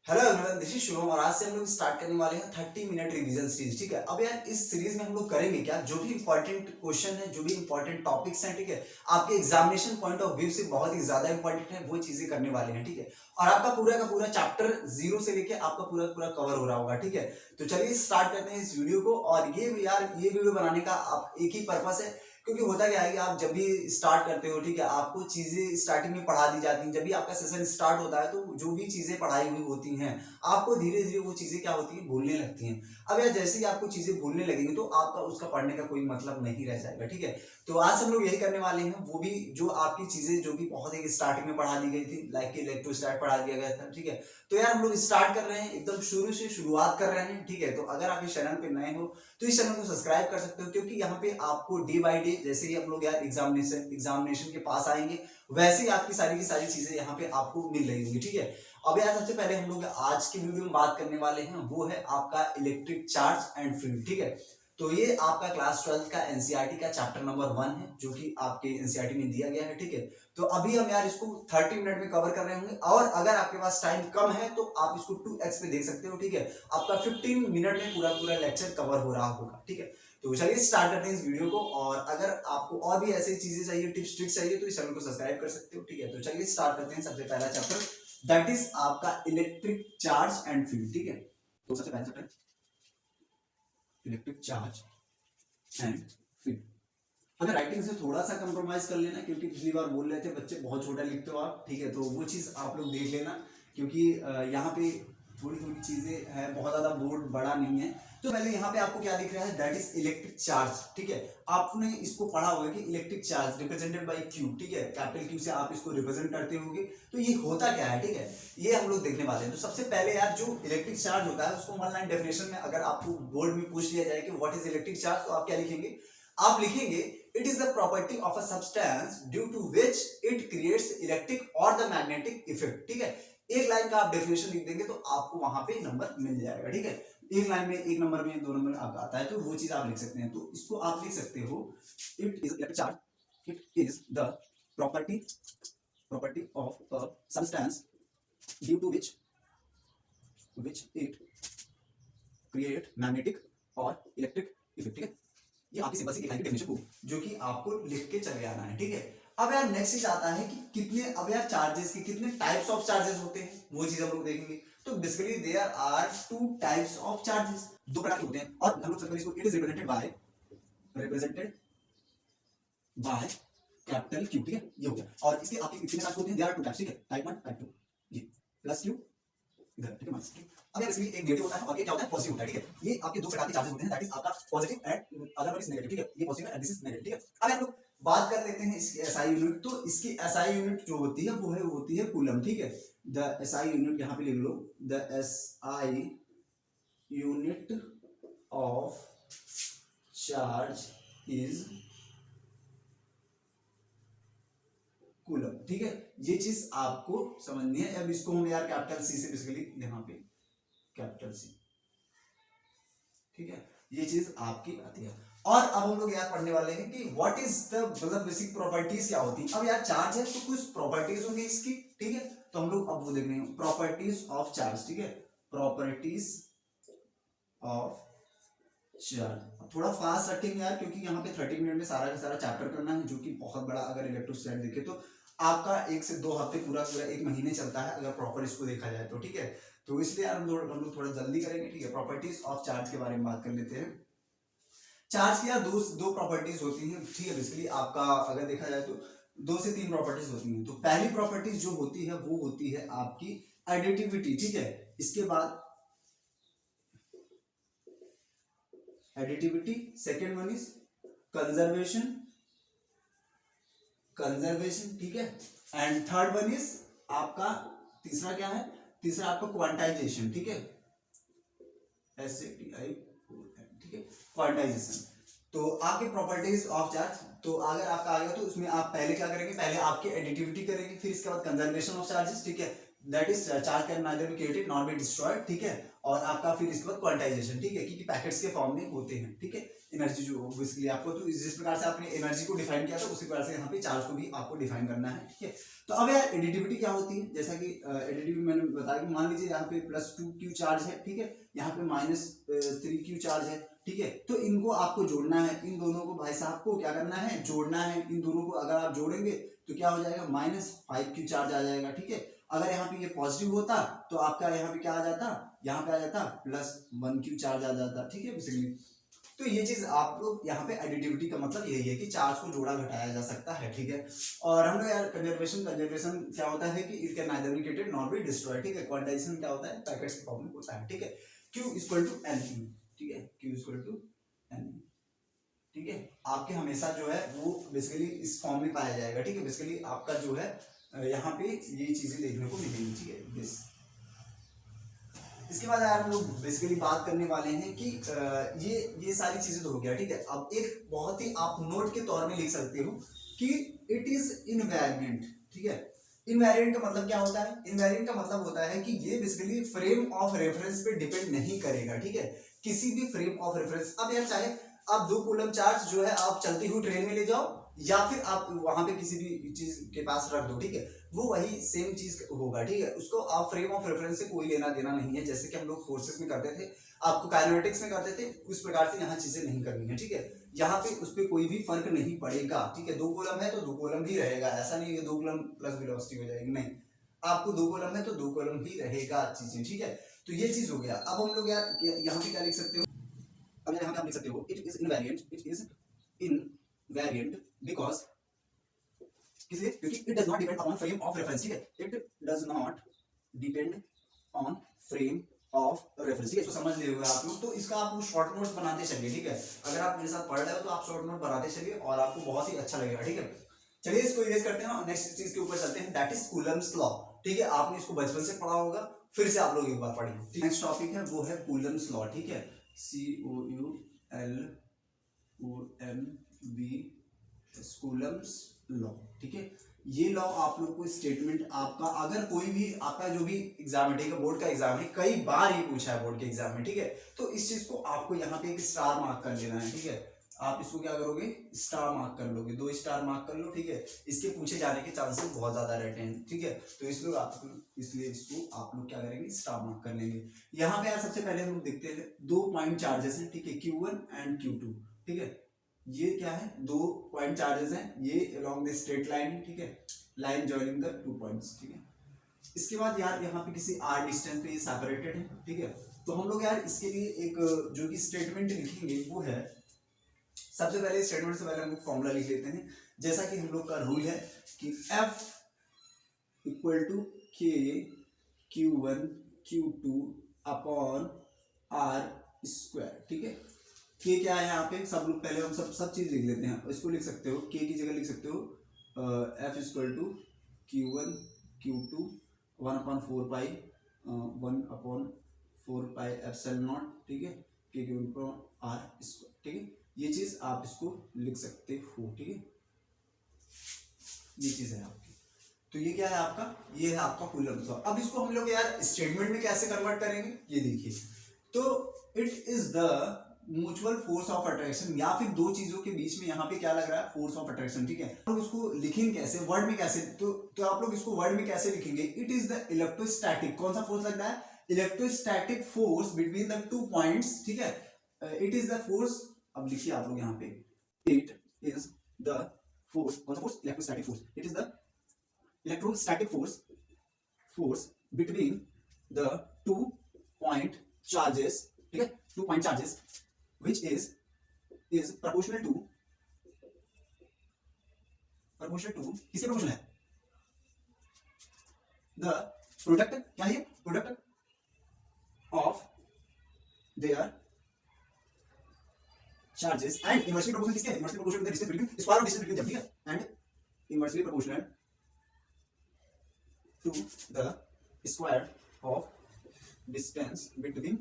Hello everyone, this is Shubham और आज से हम लोग स्टार्ट करने वाले हैं 30 मिनट रिवीजन सीरीज। ठीक है, अब यार इस सीरीज में हम लोग करेंगे क्या, जो भी इंपॉर्टेंट क्वेश्चन है, जो भी इंपॉर्टेंट टॉपिक्स हैं, ठीक है, आपके एग्जामिनेशन पॉइंट ऑफ व्यू से बहुत ही ज्यादा इंपॉर्टेंट है, वो चीजें करने वाले हैं। ठीक है, और आपका पूरा का पूरा चैप्टर 0 से लेके आपका पूरा पूरा कवर हो रहा होगा। ठीक है, तो चलिए स्टार्ट करते हैं इस वीडियो को। और ये वीडियो बनाने का आप एक ही पर्पस है, क्योंकि होता क्या है कि आप जब भी स्टार्ट करते हो, ठीक है, आपको चीजें स्टार्टिंग में पढ़ा दी जाती हैं। जब भी आपका सेशन स्टार्ट होता है तो जो भी चीजें पढ़ाई हुई होती हैं, आपको धीरे धीरे वो चीजें क्या होती है, भूलने लगती हैं। अब यार जैसे ही आपको चीजें भूलने लगेंगी तो आपका उसका पढ़ने का कोई मतलब नहीं रह जाएगा। ठीक है, तो आज हम लोग यही करने वाले हैं, वो भी जो आपकी चीजें जो भी बहुत ही स्टार्टिंग में पढ़ा दी गई थी, लाइक कि इलेक्ट्रोस्टैट पढ़ा दिया गया था। ठीक है, तो यार हम लोग स्टार्ट कर रहे हैं, एकदम शुरू से शुरुआत कर रहे हैं। ठीक है, तो अगर आप इस चैनल पे नए हो तो इस चैनल को सब्सक्राइब कर सकते हो, क्योंकि यहाँ पे आपको डे बाय डे, जैसे ही हम लोग यार एग्जामिनेशन के पास आएंगे, वैसे ही आपकी सारी की सारी चीजें यहाँ पे आपको मिल रही होंगी। ठीक है, अब यार सबसे पहले हम लोग आज की वीडियो में बात करने वाले हैं, वो है आपका इलेक्ट्रिक चार्ज एंड फील्ड। ठीक है, तो ये आपका क्लास 12 का एनसीईआरटी का चैप्टर नंबर 1 है, जो कि आपके एनसीईआरटी में दिया गया है। ठीक है, तो अभी हम यार इसको 30 मिनट में कवर कर रहे होंगे, और अगर आपके पास टाइम कम है तो आप इसको 2x पे देख सकते हो। ठीक है, आपका 15 मिनट में पूरा पूरा लेक्चर कवर हो रहा होगा। ठीक है, तो चलिए स्टार्ट करते हैं इस वीडियो को। और अगर आपको और भी ऐसी चीजें चाहिए, टिप्स ट्रिक्स चाहिए, तो इस चैनल को सब्सक्राइब कर सकते हो। ठीक है, तो चलिए स्टार्ट करते हैं। सबसे पहला चैप्टर दैट इज आपका इलेक्ट्रिक चार्ज एंड फील्ड। ठीक है, तो सबसे पहला chapter electric charge and field. अगर राइटिंग से थोड़ा सा कंप्रोमाइज कर लेना, क्योंकि पिछली बार बोल रहे थे बच्चे बहुत छोटा लिखते हो आप। ठीक है, तो वो चीज आप लोग देख लेना, क्योंकि यहाँ पे थोड़ी थोड़ी चीजें है, बहुत ज्यादा बोर्ड बड़ा नहीं है। तो पहले यहाँ पे आपको क्या दिख रहा है, दैट इज इलेक्ट्रिक चार्ज। ठीक है, आपने इसको पढ़ा होगा कि electric charge represented by Q. ठीक है, कैपिटल क्यू से आप इसको रिप्रेजेंट करते होंगे। तो ये होता क्या है, ठीक है, ये हम लोग देखने वाले हैं। तो सबसे पहले यार जो इलेक्ट्रिक चार्ज होता है, उसको वन लाइन डेफिनेशन में अगर आपको बोर्ड में पूछ लिया जाए कि व्हाट इज इलेक्ट्रिक चार्ज, तो आप क्या लिखेंगे, आप लिखेंगे it is the property of a substance due to which it creates electric और द मैग्नेटिक इफेक्ट। ठीक है, एक लाइन का आप डेफिनेशन लिख देंगे तो आपको वहां पे नंबर मिल जाएगा। ठीक है, एक लाइन में, एक नंबर में, दो नंबर में आपका आता है, तो वो चीज आप लिख सकते हैं। तो इसको आप लिख सकते हो, it is electric charge, it is the property of a substance due to which it create magnetic और इलेक्ट्रिक इफेक्ट। ठीक है, ये आपकी सिंपल सी एक लाइन की डेफिनेशन को, जो कि आपको लिख के चले आना है। ठीक है, अब यार नेक्स्ट चीज आता है कि कितने, अब यार चार्जेस के कितने टाइप्स ऑफ चार्जेस होते हैं, वो चीज हम लोग देखेंगे। तो basically there are 2 types of charges, दो प्रकार के होते हैं। और हम लोग इसको it is represented by capital Q. ठीक है, ये हो गया। और इसके आपके कितने टाइप्स होते हैं, देयर आर 2 टाइप्स। ठीक है, टाइप 1 टाइप 2, ये प्लस क्यू इधर। ठीक है, माइनस क्यू। अब यार इसमें एक नेगेटिव होता है और एक क्या होता है, पॉजिटिव होता है। ठीक है, ये आपके दो प्रकार के चार्जेस होते हैं, दैट इज आपका positive and other one is negative. ठीक है, ये positive and this is negative. ठीक है, अब हम लोग बात कर लेते हैं इसकी एसआई यूनिट। तो इसकी एसआई यूनिट जो होती है वो होती है कूलम। ठीक है, द एसआई यूनिट यहां पे लिख लो, the SI unit of charge is coulomb. ठीक है, ये चीज आपको समझनी है। अब इसको हम यार कैपिटल सी से बेसिकली यहां पे कैपिटल सी। ठीक है, ये चीज आपकी आती है। और अब हम लोग यार पढ़ने वाले हैं कि व्हाट इज द मतलब बेसिक प्रॉपर्टीज क्या होती है। अब यार चार्ज है तो कुछ प्रॉपर्टीज होंगी इसकी। ठीक है, तो हम लोग अब वो देख रहे हैं, प्रॉपर्टीज ऑफ चार्ज। ठीक है, प्रॉपर्टीज ऑफ चार्ज। थोड़ा फास्ट रखेंगे यार, क्योंकि यहाँ पे 30 मिनट में सारा का सारा चैप्टर करना है, जो कि बहुत बड़ा, अगर इलेक्ट्रोस्टैट देखे तो आपका 1 से 2 हफ्ते, पूरा पूरा 1 महीने चलता है, अगर प्रॉपर इसको देखा जाए तो। ठीक है, तो इसलिए यार हम लोग थोड़ा जल्दी करेंगे। ठीक है, प्रॉपर्टीज ऑफ चार्ज के बारे में बात कर लेते हैं। चार्ज की यार दो प्रॉपर्टीज होती हैं। ठीक है, बेसिकली आपका अगर देखा जाए तो 2 से 3 प्रॉपर्टीज होती हैं। तो पहली प्रॉपर्टीज जो होती है वो होती है आपकी एडिटिविटी। ठीक है, इसके बाद additivity, second one is conservation. ठीक है, एंड थर्ड वन इज आपका, तीसरा क्या है, तीसरा आपका क्वांटाइजेशन। ठीक है, SATI। ठीक है, क्वांटाइजेशन। तो आपके प्रॉपर्टीज ऑफ चार्ज, तो अगर आपका आ गया तो उसमें आप पहले क्या करेंगे, पहले आपकी एडिटिविटी करेंगे, फिर इसके बाद कंजर्वेशन ऑफ चार्जेस। ठीक है, that is charge can neither be created not be destroyed, ठीक है। और आपका फिर इसके बाद क्वांटाइजेशन, ठीक है, क्योंकि पैकेट्स के फॉर्म में होते हैं, ठीक है, एनर्जी जो बेसिकली आपको, तो जिस प्रकार से आपने एनर्जी को डिफाइन किया था उसी प्रकार से यहाँ पे चार्ज को भी आपको डिफाइन करना है, ठीक है। तो अब यार एडिटिविटी क्या होती है, जैसा कि एडिटिविटी मैंने बताया कि मान लीजिए यहाँ पे +2q चार्ज है, ठीक है, यहाँ पे -3q चार्ज है, ठीक है। तो इनको आपको जोड़ना है, इन दोनों को भाई साहब को क्या करना है, जोड़ना है। इन दोनों को अगर आप जोड़ेंगे तो क्या हो जाएगा, -5q चार्ज आ जाएगा, ठीक है। अगर यहाँ पे ये पॉजिटिव होता तो आपका यहाँ पे क्या आ जाता, यहाँ पे आ जाता +1q चार्ज आ जाता, ठीक है बेसिकली। तो ये चीज आप लोग यहाँ पे एडिटिविटी का मतलब यही है कि चार्ज को जोड़ा घटाया जा सकता है, ठीक है। और हम लोग यार कंजर्वेशन क्या होता है कि it can neither be created not be destroyed, ठीक है। क्वांटाइजेशन क्या होता है, पैकेट्स के फॉर्म में होता है, ठीक है। Q = NU, ठीक है, Q = NU, ठीक है। आपके हमेशा जो है वो बेसिकली इस फॉर्म में पाया जाएगा, ठीक है। बेसिकली आपका जो है यहाँ पे ये चीजें देखने को मिलेंगी, ठीक है, दिस। इसके बाद यार हम लोग बेसिकली बात करने वाले हैं कि ये सारी चीजें तो हो गया, ठीक है। अब एक बहुत ही आप नोट के तौर में लिख सकते हो कि इट इज इनवेरिएंट, ठीक है। इनवेरिएंट का मतलब क्या होता है, इनवेरिएंट का मतलब होता है कि ये बेसिकली फ्रेम ऑफ रेफरेंस पे डिपेंड नहीं करेगा, ठीक है, किसी भी फ्रेम ऑफ रेफरेंस। अब यार चाहे आप 2 कूलम चार्ज जो है आप चलती हुई ट्रेन में ले जाओ या फिर आप वहां पे किसी भी चीज के पास रख दो, ठीक है, वो वही सेम चीज होगा, ठीक है। उसको आप फ्रेम ऑफ रेफरेंस से कोई लेना देना नहीं है, जैसे कि हम लोग फोर्सेस में करते थे, आपको काइनेमेटिक्स में करते थे, उस प्रकार से यहाँ चीजें नहीं करनी है, ठीक है। यहाँ पे उस पर कोई भी फर्क नहीं पड़ेगा, ठीक है। 2 कॉलम है तो 2 कॉलम ही रहेगा, ऐसा नहीं है 2 कॉलम प्लस वेलोसिटी हो जाएगी, नहीं, आपको 2 कॉलम है तो 2 कॉलम ही रहेगा चीजें, ठीक है। तो ये चीज हो गया। अब हम लोग यार यहाँ पे क्या लिख सकते हो, अब यहाँ पे आप लिख सकते हो it is invariant, it is invariant because, इसलिए क्योंकि it does not depend on frame of reference, ठीक है, it does not depend on frame of reference, ठीक है। इसको समझ लिए हुए आप लोग, तो इसका आप शॉर्ट नोट्स बनाते चलिए, ठीक है। अगर आप मेरे साथ पढ़ रहे हो तो आप शॉर्ट नोट बनाते चलिए और आपको बहुत ही अच्छा लगेगा, ठीक है। चलिए इसको इरेज करते हैं और नेक्स्ट चीज के ऊपर चलते हैं, दैट इज कूलम्स लॉ, ठीक है। आपने इसको बचपन से पढ़ा होगा, फिर से आप लोग एक बार पढ़िए। नेक्स्ट टॉपिक है वो है कूलम्स लॉ, ठीक है, COULOMB, कूलम्स लॉ, ठीक है। ये लॉ आप लोग को स्टेटमेंट आपका, अगर कोई भी आपका जो भी एग्जाम है, ठीक है, बोर्ड का एग्जाम है, कई बार ये पूछा है बोर्ड के एग्जाम में, ठीक है। तो इस चीज को आपको यहाँ पे एक स्टार मार्क कर लेना है, ठीक है। आप इसको क्या करोगे, स्टार मार्क कर लोगे, 2 स्टार मार्क कर लो, ठीक है। इसके पूछे जाने के चांसेस बहुत ज्यादा रहते हैं, ठीक है। तो इसलिए इसको आप लोग क्या करेंगे, स्टार मार्क कर लेंगे। यहाँ पे यार सबसे पहले हम लोग देखते हैं 2 पॉइंट चार्जेस हैं, ठीक है, Q1 एंड Q2, ठीक है। ये क्या है, 2 पॉइंट चार्जेस हैं, ये अलोंग द स्ट्रेट लाइन है, ठीक है, लाइन जॉइनिंग द 2 पॉइंट्स, ठीक है। इसके बाद यार यहाँ पे किसी r डिस्टेंस पे ये सेपरेटेड है, ठीक है। तो हम लोग यार इसके लिए एक जो कि स्टेटमेंट लिखेंगे वो है, सबसे पहले स्टेटमेंट से पहले हम लोग फॉर्मूला लिख लेते हैं, जैसा कि हम लोग का रूल है कि F = K Q1 Q2 upon R², ठीक है। K क्या है यहाँ पे, सब लोग पहले हम सब चीज लिख लेते हैं। इसको लिख सकते हो, K की जगह लिख सकते हो F = Q1 Q2 1/4 पाई 1/4 पाई ε0, ठीक है, K के ऊपर R², ठीक है। ये चीज आप इसको लिख सकते हो, ठीक है, ये चीज है आपकी। तो ये क्या है आपका, ये है आपका कूलम्स लॉ। अब इसको हम लोग यार स्टेटमेंट में कैसे कन्वर्ट करेंगे, ये देखिए। तो it is the mutual force of attraction, या फिर 2 चीजों के बीच में यहाँ पे क्या लग रहा है, फोर्स ऑफ अट्रैक्शन, ठीक है। तो उसको लिखेंगे कैसे, वर्ड में कैसे, तो आप लोग इसको वर्ड में कैसे लिखेंगे, इट इज द इलेक्ट्रोस्टैटिक, कौन सा फोर्स लग रहा है, electrostatic force between the 2 points, ठीक है। इट इज द फोर्स, अब लिखिए आप लोग यहाँ पे, इट इज द फोर्स, कौन सा force, electrostatic force, it is the electrostatic force between the 2 point charges, ठीक है, 2 point charges which is proportional to किसके प्रोपोर्शनल है, the product, क्या है, product of their charges and inversely proportional किसके, inversely proportional to the distance between, square of distance between them, ठीक है, and inversely proportional to the square of distance between,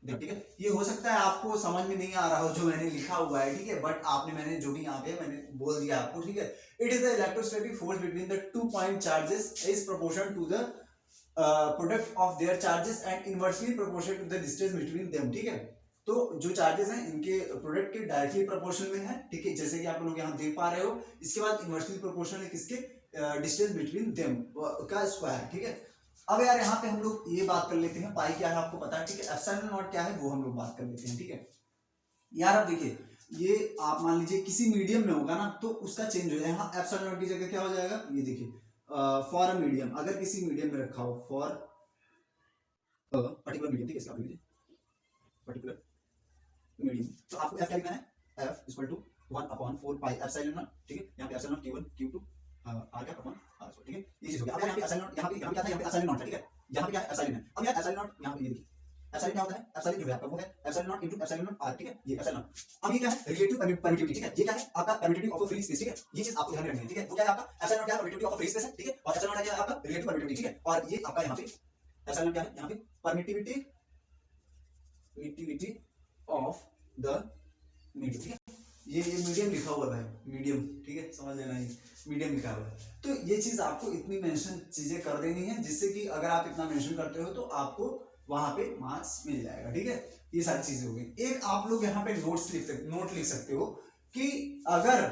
ठीक है। ये हो सकता है आपको समझ में नहीं आ रहा हो जो मैंने लिखा हुआ है, ठीक है, बट मैंने जो भी यहाँ पे मैंने बोल दिया आपको, ठीक है। It is the electrostatic force between the 2 point charges is proportional to the product of their charges and inversely proportional to the distance between them, ठीक है। तो जो चार्जेस हैं इनके प्रोडक्ट के डायरेक्टली प्रोपोर्शनल में है, ठीक है, जैसे कि आप लोग यहाँ देख पा रहे हो। इसके बाद इनवर्सली प्रोपोर्शनल है किसके, डिस्टेंस बिटवीन देम का स्क्वायर, ठीक है। अब यार यहाँ पे हम लोग ये बात कर लेते हैं, पाई क्या है आपको पता है, ठीक है, एप्सिलॉन नॉट क्या है वो हम लोग बात कर लेते हैं, ठीक है। यार अब देखिए, ये आप मान लीजिए किसी मीडियम में होगा ना तो उसका चेंज हो जाएगा, यहाँ एप्सिलॉन नॉट की जगह क्या हो जाएगा, ये देखिए फॉर अ मीडियम, अगर किसी मीडियम में रखा हो फॉर पर्टिकुलर मीडियम, ठीक है, इसका पर्टिकुलर मीडियम, तो आपको एफ क्या लिखना है, F equal to 1/4 pi epsilon nought, ठीक है। यहाँ पे epsilon nought q1 q2 r का अपॉन r, ठीक है, ये चीज हो गया। अब यहाँ पे एप्सिलॉन नॉट, यहाँ पे क्या था, यहाँ पे एप्सिलॉन नॉट है, ठीक है, यहाँ पे क्या है, एप्सिलॉन है। अब यार एप्सिलॉन नॉट यहाँ पे ये देखिए, एप्सिलॉन क्या होता है, एप्सिलॉन जो है आपका वो है epsilon not into epsilon not r, ठीक है, ये एप्सिलॉन नॉट। अब ये क्या है, रिलेटिव परमिटिविटी, ठीक है, ये क्या है आपका permittivity of a free space, ठीक है, ये चीज आपको ध्यान में रखनी है, ठीक है। वो क्या है आपका एप्सिलॉन नॉट क्या है, permittivity of a free space है, ठीक है, और एप्सिलॉन नॉट क्या है आपका रिलेटिव परमिटिविटी, ठीक है, और ये आपका यहाँ पे एप्सिलॉन क्या है, यहाँ पे परमिटिविटी ऑफ द मीडियम, ठीक है, ये मीडियम लिखा हुआ है, मीडियम, ठीक है, समझ लेना, ये मीडियम लिखा हुआ है। तो ये चीज आपको इतनी मेंशन चीजें कर देनी है जिससे कि अगर आप इतना मेंशन करते हो तो आपको वहां पे मार्क्स मिल जाएगा, ठीक है। ये सारी चीजें हो गई। एक आप लोग यहाँ पे नोट लिख सकते हो कि अगर,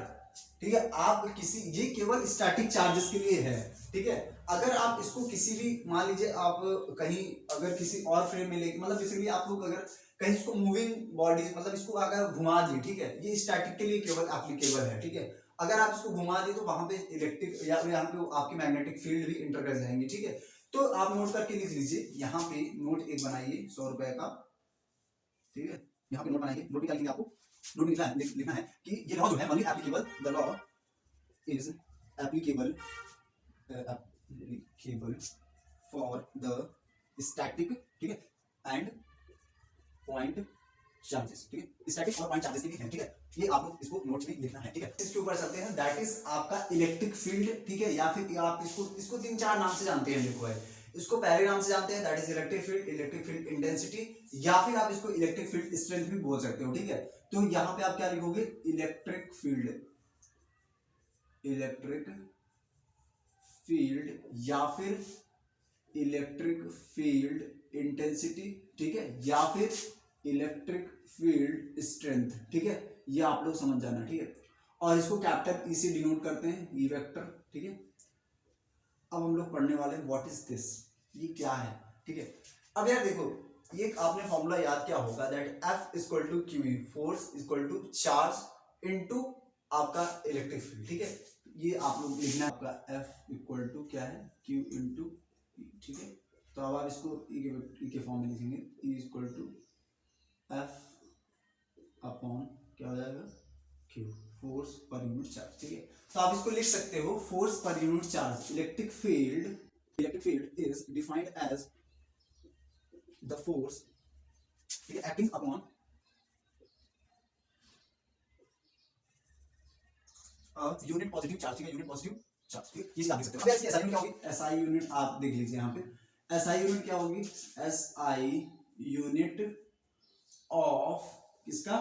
ठीक है, आप किसी, ये केवल स्टैटिक चार्जेस के लिए है, ठीक है। अगर आप इसको किसी भी, मान लीजिए आप कहीं अगर किसी और फ्रेम में लेके, मतलब बेसिकली आप लोग अगर कहीं इसको मूविंग बॉडी, मतलब इसको अगर घुमा दिए, ठीक है, ये स्टैटिक के लिए केवल एप्लीकेबल है, ठीक है। अगर आप इसको घुमा दिए तो वहां पे इलेक्ट्रिक या यहाँ पे आपकी मैग्नेटिक फील्ड भी इंटर कर जाएंगे, ठीक है। तो आप नोट करके लिख लीजिए, यहाँ पे नोट एक बनाइए 100 रुपए का, ठीक है, यहाँ पे नोट बनाइए, नोट क्या लिखेंगे आपको, नोट लिखना है कि ये लॉ जो है, only applicable, the law is applicable for the static, ठीक है, एंड पॉइंट चार्जेस, ठीक है, स्टैटिक और पॉइंट चार्जेस के लिए है, ठीक है। ये आपको इसको नोट्स में लिखना है, ठीक है। इसके ऊपर चलते हैं, दैट इज आपका इलेक्ट्रिक फील्ड, ठीक है, या फिर आप इसको 3-4 नाम से जानते हैं, देखो है, इसको पहले नाम से जानते हैं, that is electric field intensity, या फिर आप इसको इलेक्ट्रिक फील्ड स्ट्रेंथ भी बोल सकते हो, ठीक है। तो यहाँ पे आप क्या लिखोगे, इलेक्ट्रिक फील्ड या फिर इलेक्ट्रिक फील्ड इंटेंसिटी, ठीक है, या फिर इलेक्ट्रिक फील्ड स्ट्रेंथ, ठीक है, ये आप लोग समझ जाना, ठीक है। और इसको कैपिटल ई से डिनोट करते हैं, ई वेक्टर, ठीक है। अब हम लोग पढ़ने वाले हैं व्हाट इज दिस, ये क्या है, ठीक है। अब यार देखो, ये आपने फॉर्मूला याद क्या होगा, that F equal to QE, force equal to charge into आपका इलेक्ट्रिक फील्ड, ठीक है। ये आप लोग लिखना है, आपका F इक्वल टू क्या है, Q इंटू, ठीक है। तो अब आप इसको ई के फॉर्म में लिखेंगे, E equal to F upon क्या हो जाएगा, Q, फोर्स पर यूनिट चार्ज, ठीक है। तो आप इसको लिख सकते हो, फोर्स पर unit charge, electric field is defined as the force, ठीक है, acting upon unit positive charge, ठीक है, यूनिट पॉजिटिव चार्ज, ठीक है, ये चीज आप लिख सकते हो। अब इसकी एसआई यूनिट क्या होगी, एसआई यूनिट आप देख लीजिए यहाँ पे, एसआई यूनिट क्या होगी, एसआई यूनिट ऑफ किसका,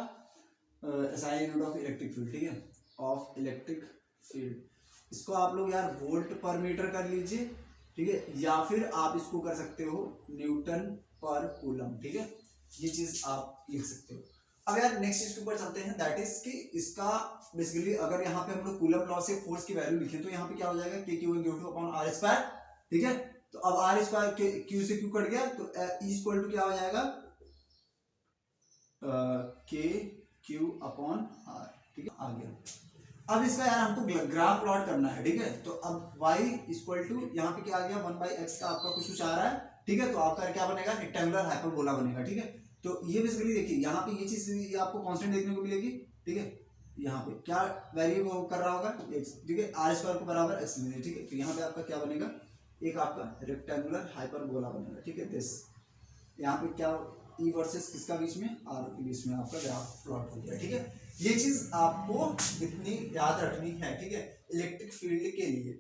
SI unit of electric field, ठीक है, ऑफ इलेक्ट्रिक फील्ड। इसको आप लोग यार वोल्ट पर मीटर कर लीजिए, ठीक है, या फिर आप इसको कर सकते हो न्यूटन पर कूलम, ठीक है, ये चीज आप लिख सकते हो। अब यार नेक्स्ट चीज के ऊपर चलते हैं, दैट इज कि इसका बेसिकली अगर यहाँ पे हम लोग कूलम लॉ से फोर्स की वैल्यू लिखें तो यहाँ पे क्या हो जाएगा, Q/r², ठीक है। तो अब r² Q से Q कट गया तो E इक्वल टू क्या हो जाएगा, KQ/r, ठीक है, आ गया। अब इसका यार हमको ग्राफ प्लॉट करना है, ठीक है। तो अब y इक्वल टू यहाँ पे क्या आ गया, 1/x का आपका कुछ आ रहा है, ठीक है। तो आपका क्या बनेगा, रेक्टेंगुलर हाइपरबोला बनेगा, ठीक है। तो ये बेसिकली देखिए यहाँ पे ये चीज आपको कांस्टेंट देखने को मिलेगी, ठीक है। यहाँ पे क्या वैल्यू कर रहा होगा, x, ठीक है, r² को बराबर x मिलेगा, ठीक है। तो यहाँ पे आपका क्या बनेगा, एक आपका रेक्टेंगुलर हाइपरबोला बनेगा, ठीक है। दिस यहाँ पे क्या E वर्सेस किसका बीच में, R के बीच में आपका ग्राफ प्लॉट हो गया, ठीक है। ये चीज आपको इतनी याद रखनी है, ठीक है, इलेक्ट्रिक फील्ड के लिए।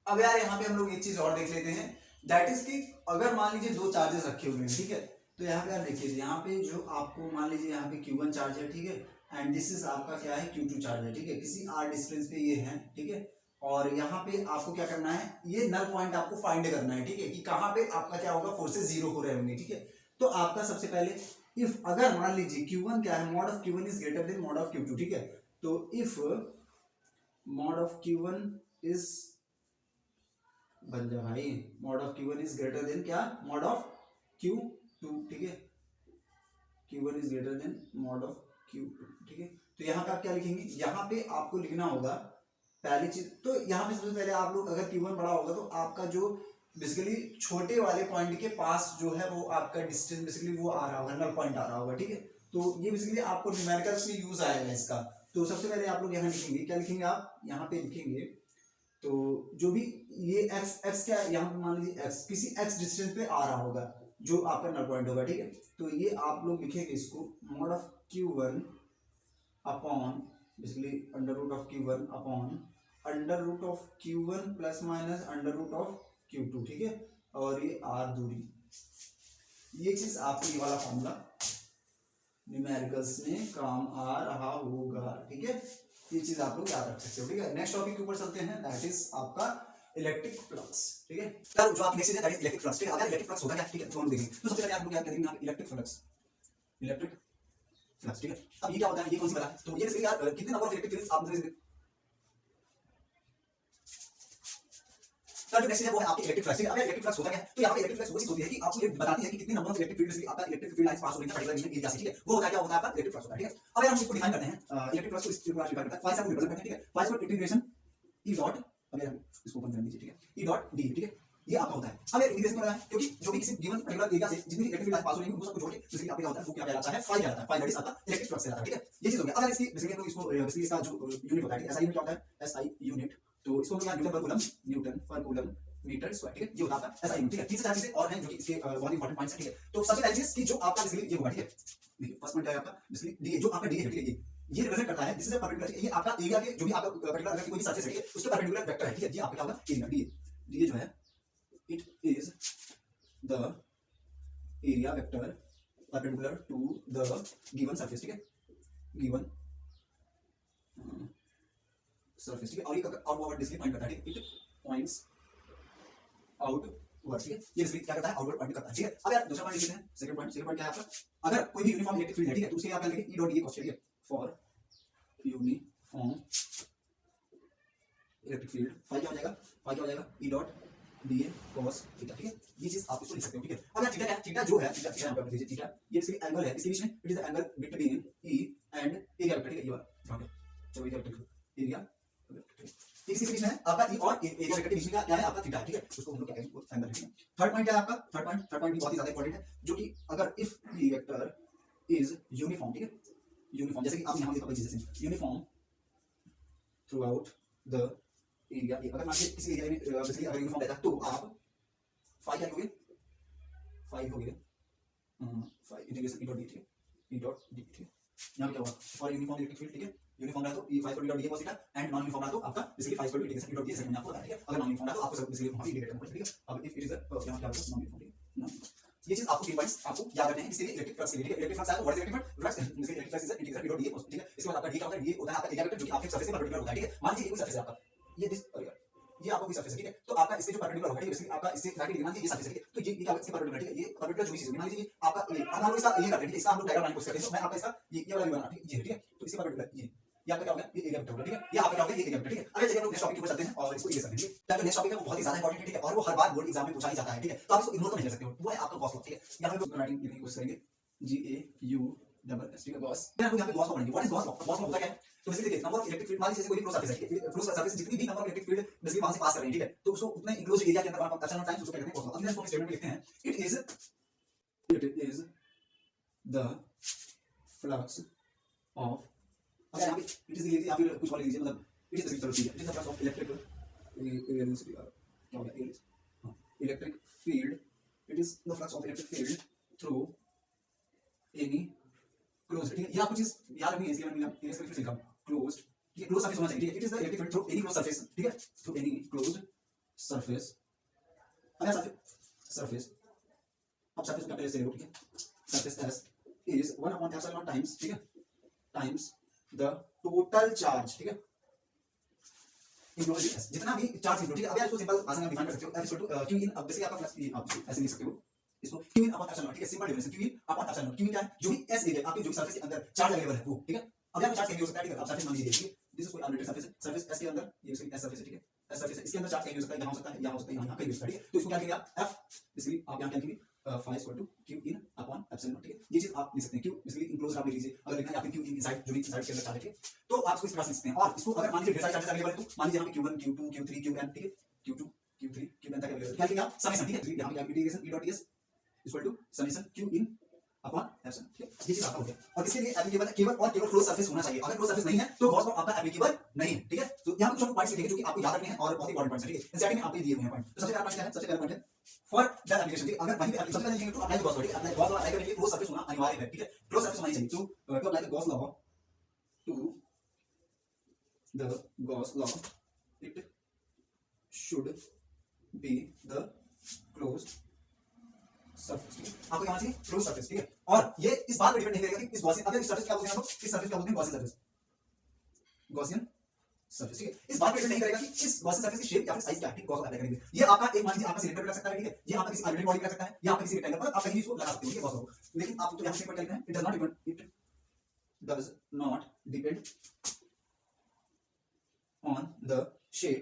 अब यार यहाँ पे हम लोग एक चीज और देख लेते हैं, दैट इज कि अगर मान लीजिए दो चार्जेस रखे हुए हैं, ठीक है। तो यहाँ पे यार देखिए, यहाँ पे जो आपको मान लीजिए यहाँ पे Q1 चार्ज है, ठीक है, एंड दिस इज आपका क्या है, Q2 चार्ज है, ठीक है, किसी r डिस्टेंस पे ये है, ठीक है। और यहाँ पे आपको क्या करना है, ये नल पॉइंट आपको फाइंड करना है, ठीक है, कि कहाँ पे आपका क्या होगा, फोर्सेस जीरो हो रहे होंगे, ठीक है। तो आपका सबसे पहले इफ अगर मान लीजिए Q1 क्या है, mod of Q1 is greater than mod of Q2, ठीक है। तो if mod of Q1 is, बन जा भाई, mod of Q1 is greater than क्या, मॉड ऑफ Q2, ठीक है। Q1 is greater than mod of Q2, ठीक है। तो यहाँ पे आप क्या लिखेंगे, यहाँ पे आपको लिखना होगा पहली चीज, तो यहाँ पे सबसे पहले आप लोग अगर Q1 बड़ा होगा तो आपका जो बेसिकली छोटे वाले पॉइंट के पास जो है वो आपका डिस्टेंस बेसिकली वो आ रहा होगा, नल पॉइंट आ रहा होगा, ठीक है। तो ये बेसिकली आपको न्यूमेरिकल्स में यूज आएगा इसका। तो सबसे पहले आप लोग यहाँ लिखेंगे, क्या लिखेंगे आप यहाँ पे लिखेंगे, तो जो भी ये x क्या है, यहाँ पे मान लीजिए x किसी x डिस्टेंस पे आ रहा होगा जो आपका नल पॉइंट होगा, ठीक है। तो ये आप लोग लिखेंगे इसको mod of Q1 upon basically under root of Q1 upon under root of Q1 plus minus under root of Q2, ठीक है। और ये r दूरी, ये चीज आपको ये वाला फॉर्मूला न्यूमेरिकल्स में काम आ रहा होगा, ठीक है। ये चीज आप लोग याद रख सकते हो, ठीक है। नेक्स्ट टॉपिक के ऊपर चलते हैं, दैट इज आपका इलेक्ट्रिक फ्लक्स, ठीक है। सर जो आप नेक्स्ट है इलेक्ट्रिक फ्लक्स, ठीक है। अगर इलेक्ट्रिक फ्लक्स होगा क्या, ठीक है, तो हम देखेंगे। तो सबसे पहले आप लोग क्या करेंगे यहाँ पे इलेक्ट्रिक फ्लक्स, ठीक है। अब ये क्या होता है, ये कौन सी वाला है, तो ये बेसिकली यार कितने नंबर ऑफ इलेक्ट्रिक फील्ड्स आप मुझे सर जो नेक्स्ट है वो है आपकी इलेक्ट्रिक फ्लक्स, ठीक है। अब इलेक्ट्रिक फ्लक्स होता क्या है, तो यहाँ पे इलेक्ट्रिक फ्लक्स वो चीज होती है कि आपको ये बताती है कि कितने नंबर ऑफ इलेक्ट्रिक फील्ड आपका इलेक्ट्रिक फील्ड लाइंस पास हो रही है पर्टिकुलर रीजन एरिया से, ठीक है। वो होता है क्या होता है आपका इलेक्ट्रिक फ्लक्स होता है, ठीक है। अब हम इसको डिफाइन करते हैं, इलेक्ट्रिक फ्लक्स को इस प्रकार डिफाइन करते हैं, फाइव से रिप्रेजेंट करते हैं, ठीक है। फाइव पर इंटीग्रेशन ई डॉट, अब हम इसको ओपन कर दीजिए, ठीक है, ई डॉट डी, ठीक है। ये आपका होता है। अब इंटीग्रेशन क्या होता है, क्योंकि जो भी किसी गिवन पर्टिकुलर एरिया से जितनी इलेक्ट्रिक फील्ड लाइंस पास हो रही है उनको सबको जोड़ के बेसिकली आपका क्या होता है, वो क्या कहलाता है, फाई कहलाता है। फाई दैट इज आपका इलेक्ट्रिक फ्लक्स कहलाता है, ठीक है। ये चीज हो गया। अगर इसकी बेसिकली हम लोग इसको बेसिकली इसका जो यूनिट होता है, एसआई यूनिट क्या होता है, एसआई यूनिट, तो इसको हम लोग न्यूटन पर कूलम मीटर स्क्वायर, ठीक है। ये होता है आपका एसआई यूनिट, ठीक है। तीन से चार चीजें और हैं जो कि इसके बहुत इंपॉर्टेंट पॉइंट्स हैं, ठीक है। तो सबसे पहली चीज कि जो आपका बेसिकली ये होगा, ठीक है। देखिए फर्स्ट पॉइंट क्या है आपका, बेसिकली डी, जो आपका डी है, ठीक है, ये रिप्रेजेंट करता है, दिस इज अ परपेंडिकुलर, ये आपका एरिया के जो भी आपका पर्टिकुलर अगर कोई भी सरफेस है, ठीक है, उसके परपेंडिकुलर वेक्टर है, ठीक है। ये आपका क्या होगा, एरिया डी, डी जो है it is the area vector perpendicular to the given surface, ठीक है, गिवन सरफेस, ठीक है। और ये आउटवर्ड बेसिकली पॉइंट करता है, ठीक है, इट पॉइंट्स आउटवर्ड, ठीक है। ये बेसिकली क्या करता है, आउटवर्ड पॉइंट करता है, ठीक है। अब यार दूसरा पॉइंट लिखते हैं, सेकंड पॉइंट क्या है आपका, अगर कोई भी यूनिफॉर्म इलेक्ट्रिक फील्ड है, ठीक है, तो उसके आप क्या लिखेंगे, ई डॉट डी क्वेश्चन, ठीक है, for uniform electric field, phi क्या हो जाएगा, फाई क्या हो जाएगा, E dot D cos theta, ठीक है। ये चीज आप इसको लिख सकते हो, ठीक है। अब यार थीटा क्या है, थीटा जो है, थीटा थीटा यहाँ पे लीजिए, थीटा ये इसके एंगल है, इसके बीच में it is the angle between E and area vector, ठीक है। ये वाला ओके, चलो एरिया वेक्टर, एरिया वेक्टर इसके बीच में है आपका ई और एरिया वेक्टर के बीच में क्या है आपका थीटा, ठीक है। उसको हम लोग क्या कहेंगे, वो एंगल, ठीक है। थर्ड पॉइंट क्या है आपका, थर्ड पॉइंट भी बहुत ही ज्यादा इंपॉर्टेंट है, जो कि अगर if E vector is uniform, ठीक है, यूनिफॉर्म जैसे कि आप यहां पे चीजें uniform through out the area, अगर मान लीजिए किसी एरिया में बेसिकली अगर यूनिफॉर्म रहता है तो आप फाई क्या होगे, फाई हो गया phi integration E dot D, ठीक है, ई डॉट डी, ठीक है। यहां पे क्या हुआ, फॉर यूनिफॉर्म इलेक्ट्रिक फील्ड, ठीक है, यूनिफॉर्म रहा तो E phi dot D cos theta, and non uniform रहा तो आपका basically phi dot integration E dot D ऐसे आपको होता है, ठीक है। अगर नॉन यूनिफॉर्म रहा तो आपको सब बेसिकली वहां पे इंटीग्रेट करना पड़ेगा, ठीक है। अब इफ इट इज यहां क्या होगा, नॉन यूनिफॉर्म, ठीक है। ये चीज आपको 3 पॉइंट्स आपको याद रखने हैं इसके लिए इलेक्ट्रिक फ्लक्स के लिए, ठीक है। इलेक्ट्रिक फ्लक्स है, what is electric flux, basically electric flux is integral E dot D, ठीक है। इसके बाद आपका डी क्या होता है, डी होता है आपका एरिया वेक्टर जो कि आपके सरफेस के परपेंडिकुलर होता है, ठीक है। मान लीजिए ये कोई सरफेस है आपका, ये दिस ये आपका कोई सरफेस है, ठीक है। तो आपका इससे जो परपेंडिकुलर होगा, ठीक है, बेसिकली आपका इससे डायरेक्टली मान लीजिए ये सरफेस है, ठीक है। तो ये क्या इसके परपेंडिकुलर, ठीक है, ये परपेंडिकुलर जो भी चीज होगी, मान लीजिए आपका ये हम लोग इसका ये करते हैं, ठीक है, इसका हम लोग डायग्राम बनाने की कोशिश करते हैं। तो मैं आपका इसका ये वाला भी बना, ठीक है, ठीक है। तो इसके परपेंडिकुलर ये आपका क्या होगा, ये एरिया वेक्टर होगा, ठीक है। ये आपका क्या होगा, ये एरिया वेक्टर, ठीक है। अब चलिए हम लोग नेक्स्ट टॉपिक के ऊपर चलते हैं और इसको ये समझेंगे। जो नेक्स्ट टॉपिक है वो बहुत ही ज्यादा इंपॉर्टेंट है, ठीक है, और वो हर बार बोर्ड एग्जाम में पूछा ही जाता है, ठीक है। तो आप इसको इग्नोर तो नहीं कर सकते हो, वो है आपका गॉस लॉ, ठीक है। यहां पे राइटिंग लिखने की कोशिश करेंगे, GAUSS, ठीक है, गॉस। फिर हम यहां पे गॉस लॉ पढ़ेंगे। What is Gauss law, Gauss law होता क्या है, तो बेसिकली देखिए नंबर ऑफ इलेक्ट्रिक फील्ड, मान लीजिए जैसे कोई भी क्लोज सरफेस है, क्लोज सरफेस जितनी भी number of electric field basically वहां से पास कर रही है, ठीक है, तो उसको उतने इनक्लोज एरिया के अंदर आप एप्सिलॉन टाइम्स उसको कहते हैं गॉस लॉ। अब नेक्स्ट स्टेटमेंट लिखते हैं, it is the flux of, अगर यहां पे इट इज लिख या फिर कुछ और लिख दीजिए, मतलब इट इज चलो ठीक है, it is the flux of electric क्या हो गया, electric field, it is the flux of electric field through any closed, ठीक है। ये आपको चीज याद रखनी है, इसके मैंने इलेक्ट्रिक फील्ड लिखा क्लोज्ड, ठीक है, क्लोज सरफेस होना चाहिए, ठीक है। It is the electric field through any close surface, ठीक है, थ्रू एनी क्लोज्ड सरफेस, अगर सरफेस अब सरफेस का पहले से लो, ठीक है, surface S is 1 upon epsilon times, ठीक है, टाइम्स द टोटल चार्ज, ठीक है, इनक्लोज विद एस, जितना भी चार्ज इनक्लोज, ठीक है। अब यार इसको सिंपल आसान आप डिफाइन कर सकते हो, F q in, अब बेसिकली आपका फ्लक्स आप ऐसे लिख सकते हो इसको, q in अपॉन एप्सिलॉन, ठीक है। Simple difference, q in upon epsilon, q in क्या है, जो भी s एरिया आपके जो सरफेस के अंदर चार्ज अवेलेबल है वो, ठीक है। अब यार चार्ज कहीं भी हो सकता है, ठीक है। आप सरफेस मान लीजिए, ठीक है, दिस इज कोई आर्बिट्रेरी सरफेस है, सरफेस s के अंदर ये बेसिकली s सरफेस है, ठीक है। s सरफेस है, इसके अंदर चार्ज कहीं भी हो सकता है, यहाँ हो सकता है, यहाँ हो सकता है, यहाँ कहीं भी हो सकता है, ठीक है। तो इसको क्या कहेंगे आप, f बेसिकली आप यहाँ क्या लिखेंगे, phi equal to q in upon epsilon, ठीक है। ये चीज आप लिख सकते हैं, q बेसिकली इनक्लोज आप लिख लीजिए, अगर लिखना है या फिर q in इनसाइड, जो भी इनसाइड के अंदर चार्ज है, ठीक है। तो आप इसको इस तरह से लिख सकते हैं। और इसको अगर मान लीजिए ढेर सारे चार्जेस अवेलेबल है, तो मान लीजिए यहाँ पे q1 q2 q3 qn, ठीक है, q2 q3 qn तक अवेलेबल है, क्या लिखेंगे आप, समेशन, ठीक है। यहाँ पे क्या integration e dot ts equal to summation q in upon epsilon, ठीक है। ये चीज आपका हो गया। और इसके लिए एप्लीकेबल है केवल और केवल क्लोज सरफेस होना चाहिए, अगर क्लोज सरफेस नहीं है तो गॉस लॉ आपका एप्लीकेबल नहीं है, ठीक है। तो यहाँ पे कुछ पॉइंट्स लिखेंगे जो कि आपको याद रखने हैं और बहुत इंपॉर्टेंट पॉइंट्स हैं, ठीक है। एनसीईआरटी में आपको दिए हुए हैं पॉइंट। तो सबसे पहला पॉइंट क्या है, सबसे पहला पॉइंट है फॉर द एप्लीकेशन, ठीक है। अगर वहीं पे सबसे पहले लिखेंगे तो अप्लाई गॉस लॉ, ठीक है। अप्लाई गॉस लॉ अप्लाई करने के लिए क्लोज सरफेस होना अनिवार्य है, ठीक है। क्लोज सरफेस होना चाहिए। तो apply the Gauss law to the Gauss law, it should be the closed surface, ठीक है। आपको क्या होना चाहिए, क्लोज सरफेस, ठीक है। और ये इस बात पे डिपेंड नहीं करेगा कि इस गॉसियन, अगर इस सरफेस क्या बोलते हैं हम लोग, इस सरफेस क्या बोलते हैं, गॉसियन सरफेस, गॉसियन सरफेस, ठीक है। इस बात पे डिपेंड नहीं करेगा कि इस गॉसियन सरफेस की शेप या फिर साइज क्या है, ठीक है। गॉस अप्लाई करेंगे, ये आपका एक मान लीजिए आपका सिलेंडर पे लग सकता है, ठीक है। ये आपका किसी आर्बिट्रेरी बॉडी पे लग सकता है, या आपका किसी रेक्टेंगल पर आप कहीं भी इसको लगा सकते हो, ठीक है, गॉस लॉ। लेकिन आप तो यहां से क्या लिखना है, it does not depend, it does not depend on the shape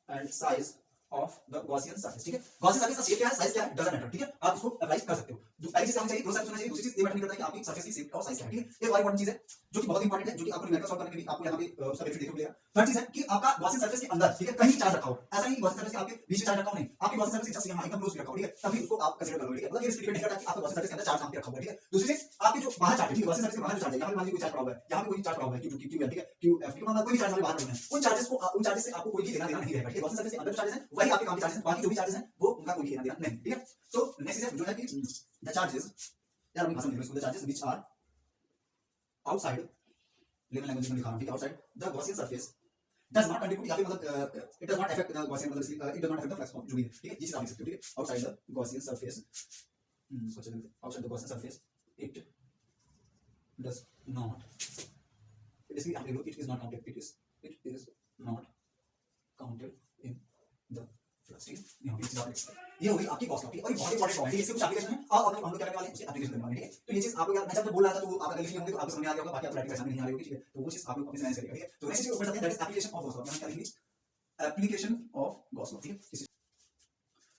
and size of the Gaussian surface, ठीक है। गॉसियन सरफेस का शेप क्या है, साइज क्या है, डजंट मैटर, ठीक है। आप इसको अप्लाई कर सकते हो। पहली चीज होनी चाहिए, क्लोज सरफेस होना चाहिए। दूसरी चीज ये मैटर नहीं करता कि आपकी सरफेस की शेप और साइज क्या है, ठीक है। एक और इंपॉर्टेंट चीज है जो कि बहुत इंपॉर्टेंट है, जो कि आपको न्यूमेरिकल सॉल्व करने के लिए आपको यहां पे उसका बेनिफिट देखने को मिलेगा। थर्ड चीज है कि आपका गॉसियन सरफेस के अंदर, ठीक है, कहीं चार्ज रखा हो, ऐसा नहीं कि गॉसियन सरफेस के आपके बीच में चार्ज रखा हो, नहीं, आपकी गॉसियन सरफेस जस्ट यहां एकदम क्लोज रखा हो, ठीक है, तभी उसको आप कंसीडर करोगे, ठीक है। मतलब ये डिपेंड नहीं करता कि आपका गॉसियन सरफेस के अंदर चार्ज कहां पे रखा हुआ है, ठीक है। दूसरी चीज आपके जो बाहर चार्ज है, ठीक है, गॉसियन सरफेस के बाहर जो चार्ज है, यहां पे मान लीजिए कोई चार्ज पड़ा हुआ है, यहां पे कोई चार्ज पड़ा हुआ है q2 q1, ठीक है, qf, ठीक है, मतलब कोई भी चार्ज हमारे बाहर नहीं है, उन चार्जेस को, उन चार्जेस से आपको कोई भी लेना देना नहीं रहेगा, ठीक है। गॉसियन सरफेस के अंदर जो चार्जेस हैं वही आपके काम के चार्जेस हैं, बाकी जो भी चार्जेस हैं वो उनका कोई लेना देना नहीं, ठीक है। तो नेक्स्ट चीज जो है कि द चार्जेस, यार अपनी भाषा में लिखो इसको, the charges which are outside, level language में लिखा हूं, ठीक है, outside the Gaussian surface does not contribute, या फिर मतलब it does not affect the Gaussian, मतलब it does not affect the flux of जो भी है, ठीक है। ये चीज आप लिख सकते हो, ठीक है। outside the Gaussian surface, outside the Gaussian surface it does not, basically आप लिख लो it is not counted, it is not counted in the flux, ठीक है। यहाँ पे ये चीज आप लिख सकते हैं। ये होगी आपकी गॉस लॉ, ठीक है। और ये बहुत इंपॉर्टेंट है, इससे कुछ एप्लीकेशन है, आप हम लोग क्या करने वाले हैं, उसके एप्लीकेशन करने वाले हैं, ठीक है। तो ये चीज आपको यार मैं जब बोल रहा था तो वो आप अगर लिख लिए होंगे तो आपको समझ में आ गया होगा, बाकी आपको प्रैक्टिस नहीं आ रही होगी, ठीक है। तो वो चीज आप लोग अपनी समझ करिएगा, ठीक है। तो नेक्स्ट चीज ऊपर चलते हैं, that is application of Gauss law. यहाँ क्या लिखेंगे, एप्लीकेशन ऑफ गॉस लॉ, ठीक है।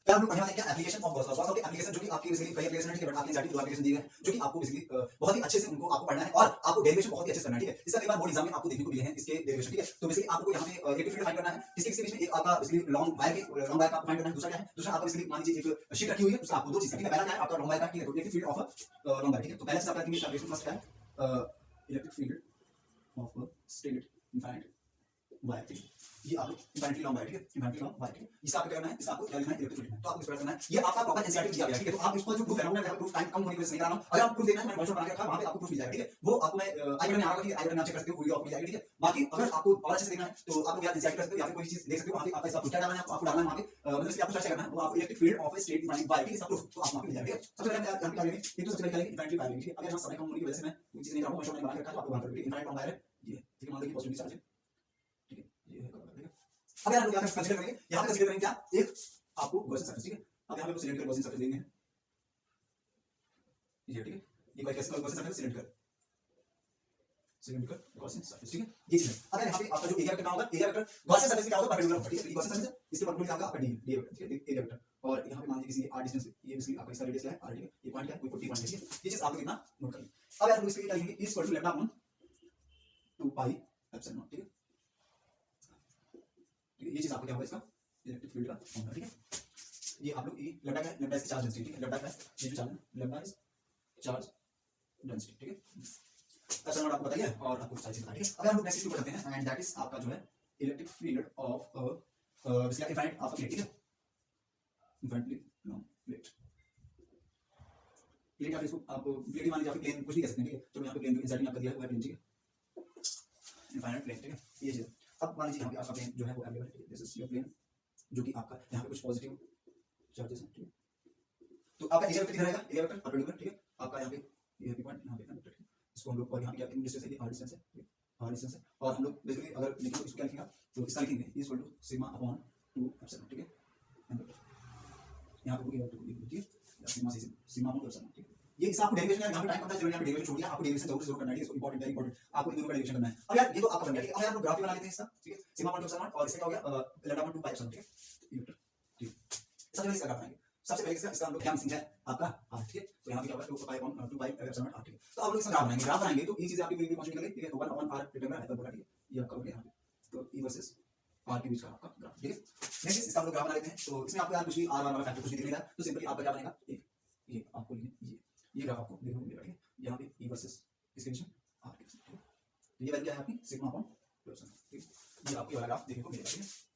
क्या हम लोग पढ़ने वाले हैं, क्या application of Gauss law. Gauss law के एप्लीकेशन जो कि आपकी बेसिकली कई एप्लीकेशन है, ठीक है, बट आपके एग्जाम में दो एप्लीकेशन दिए हैं जो कि आपको बेसिकली बहुत ही अच्छे से उनको आपको पढ़ना है और आपको डेरिवेशन बहुत ही अच्छे से करना है, ठीक है। इसका कई बार बोर्ड एग्जाम में आपको देखने को मिले हैं इसके डेरिवेशन, ठीक है। तो बेसिकली आपको यहाँ पे इलेक्ट्रिक फील्ड फाइंड करना है, इसके बीच में एक आपका बेसिकली लॉन्ग वायर का आपको फाइंड करना है। दूसरा क्या है, दूसरा आपको बेसिकली मान लीजिए एक शीट रखी हुई है, उसका आपको दो चीज, ठीक है। पहला क्या है आपका लॉन्ग वायर का, ठीक है, electric field of long wire, ठीक है। तो पहला चीज आपका रखेंगे एप्लीकेशन फर्स्ट क्या है, electric field of straight infinite wire, ठीक है। ये आप इनफाइनाइटली लॉन्ग वायर, ठीक है, इनफाइनाइटली लॉन्ग वायर, ठीक है। इसका आपको क्या करना है, इसका आपको क्या लिखना है, इलेक्ट्रिक फील्ड, तो आपको इस पर करना है। ये आपका प्रॉपर एनसीईआरटी दिया गया है, ठीक है। तो आप इसको जो प्रूफ है ना, मैं प्रूफ टाइम कम होने की वजह से नहीं करा रहा हूं, अगर आप प्रूफ देखना है, मैंने वर्कशॉप बना के रखा है, वहां पे आपको प्रूफ मिल जाएगा, ठीक है। वो आपको मैं आई बटन में आ रहा है, ठीक है, आई बटन में आप चेक कर सकते हो, वीडियो आपको मिल जाएगी, ठीक है। बाकी अगर आपको और अच्छे से देखना है तो आप लोग यार एनसीईआरटी कर सकते हो, या फिर कोई चीज देख सकते हो, वहां पे आपका इसका प्रूफ क्या डालना है, आपको डालना है वहां पे, मतलब इसलिए आपको सर्च करना है, वो आपको electric field of a straight infinite wire, ठीक है, इसका प्रूफ तो आपको वहां पे मिल जाएगा, ठीक है। सबसे पहले हम क्या लेंगे, एक तो सबसे पहले क्या लेंगे, इनफाइनाइटली वायर लेंगे, ठीक है। अगर यहाँ समय कम होने की वजह से मैं कोई चीज नहीं कर रहा हूं, वर्कशॉप मैंने बना के रखा है, तो आपको वहां पर इनफाइनाइट लॉन्ग वायर है ये, ठीक है। मान लो कि पॉजिटिव चार्ज है, ठीक है, ये है, ठीक है। अब यार हम क्या कंसीडर करेंगे, यहां पे कंसीडर करेंगे क्या, एक आपको गॉसियन सरफेस, ठीक है। अब यहां पे सिलेंडर गॉसियन सरफेस लेंगे, ये, ठीक है। ये कोई कैसे Gaussian surface cylinder Gaussian surface, ठीक है। ये चीज है। अगर यहां पे आपका जो एरिया वेक्टर का होगा, एरिया वेक्टर गॉसियन सरफेस क्या होगा, परपेंडिकुलर होगा, ठीक है। गॉसियन सरफेस इसके परपेंडिकुलर क्या होगा आपका डी वेक्टर, ठीक है, एरिया वेक्टर। और यहां पे मान लीजिए किसी r डिस्टेंस पे, ये बेसिकली आपका इसका रेडियस क्या है, r, ठीक है। ये पॉइंट क्या है, कोई 40 पॉइंट है, ठीक है। ये चीज आपको कितना नोट करनी। अब यार हम इसके लिए क्या लिखेंगे, is equal to lambda upon 2 pi epsilon nought, ठीक है। ठीक है, ये चीज आपको क्या होगा, इसका इलेक्ट्रिक फील्ड का फॉर्मूला, ठीक है। ये आप लोग ये लैम्डा का, लैम्डा इज चार्ज डेंसिटी, ठीक है। लैम्डा का ये जो चार्ज है, लैम्डा इज चार्ज डेंसिटी, ठीक है। एप्सिलॉन नॉट आपको बताइए और आपको सारी चीज बताइए, ठीक है। अब हम लोग नेक्स्ट चीज करते हैं, एंड दैट इज आपका जो है electric field of basically infinite आपका प्लेट, ठीक है। इनफाइनाइटली लॉन्ग प्लेट, प्लेट या फिर इसको आप प्लेट ही मान लीजिए, आप प्लेन कुछ भी कह सकते हैं, ठीक है। तो यहाँ पे प्लेन जो इंसर्टिंग आपका दिया हुआ है प्लेन, ठीक है, इनफाइनाइट प्लेन, ठीक है। ये चीज अब मान लीजिए यहाँ पे आपका प्लेन जो है वो अवेलेबल है, ठीक है। दिस इज योर प्लेन, जो कि आपका यहाँ पे कुछ पॉजिटिव चार्जेस हैं, ठीक है। तो आपका एरिया वेक्टर किधर रहेगा, एरिया वेक्टर परपेंडिकुलर, ठीक है। आपका यहाँ पे ये पॉइंट, यहाँ पे वेक्टर, ठीक है। इसको हम लोग, और यहाँ पे क्या डिस्टेंस है, ये r डिस्टेंस है, ठीक है, r डिस्टेंस है। और हम लोग बेसिकली अगर लिखेंगे इसको क्या लिखेगा तो इसका लिखेंगे is equal to sigma upon 2 epsilon, ठीक है। यहाँ पे ठीक है सिग्मा से सिग्मा अपॉन 2 एप्सिलॉन, ठीक है। ये इसका आपको डेरिवेशन है, यहाँ पे टाइम पता है जरूर, यहाँ पे डेरिवेशन छोड़ दिया, आपको डेरिवेशन जरूर करना है, ये इंपॉर्टेंट है, इंपॉर्टेंट आपको इन दोनों का डेरिवेशन करना है। अब यार ये तो आपका बन गया, ठीक है। अब यार हम ग्राफ भी बना लेते हैं इसका, ठीक है। सिग्मा अपॉन 2 एप्सिलॉन और इसका हो गया लैम्डा अपॉन 2 पाई एप्सिलॉन, ठीक है। ठीक सबसे पहले इसका ग्राफ बनाएंगे। सबसे पहले इसका हम लोग क्या मिसिंग है आपका r, ठीक है। तो यहाँ पे क्या होगा 2 pi upon 2 pi epsilon r, ठीक है। तो अब लोग इसका ग्राफ बनाएंगे तो ये चीजें आपकी पूरी पहुंच निकल गई, ठीक है। 1 अपॉन r रेक्टेंगल हाइपरबोला, ठीक है। ये आपका हो गया यहाँ पे तो e वर्सेस r के बीच का आपका ग्राफ, ठीक है। नेक्स्ट इसका हम लोग ग्राफ बना लेते हैं। तो इसमें आपको यार कुछ भी r वाला फैक्टर कुछ भी दिख नहीं रहा, तो सिंपली आपका क्या बनेगा, एक ये आपको ये ग्राफ आपको देखने को मिलेगा, ठीक है। यहाँ पे e वर्सेस इसके बीच में r के बीच, ठीक है। तो ये वैल्यू क्या है आपकी सिग्मा अपॉन 2 एप्सिलॉन, ठीक है। ये आपको वाला ग्राफ देखने को मिलेगा, ठीक है।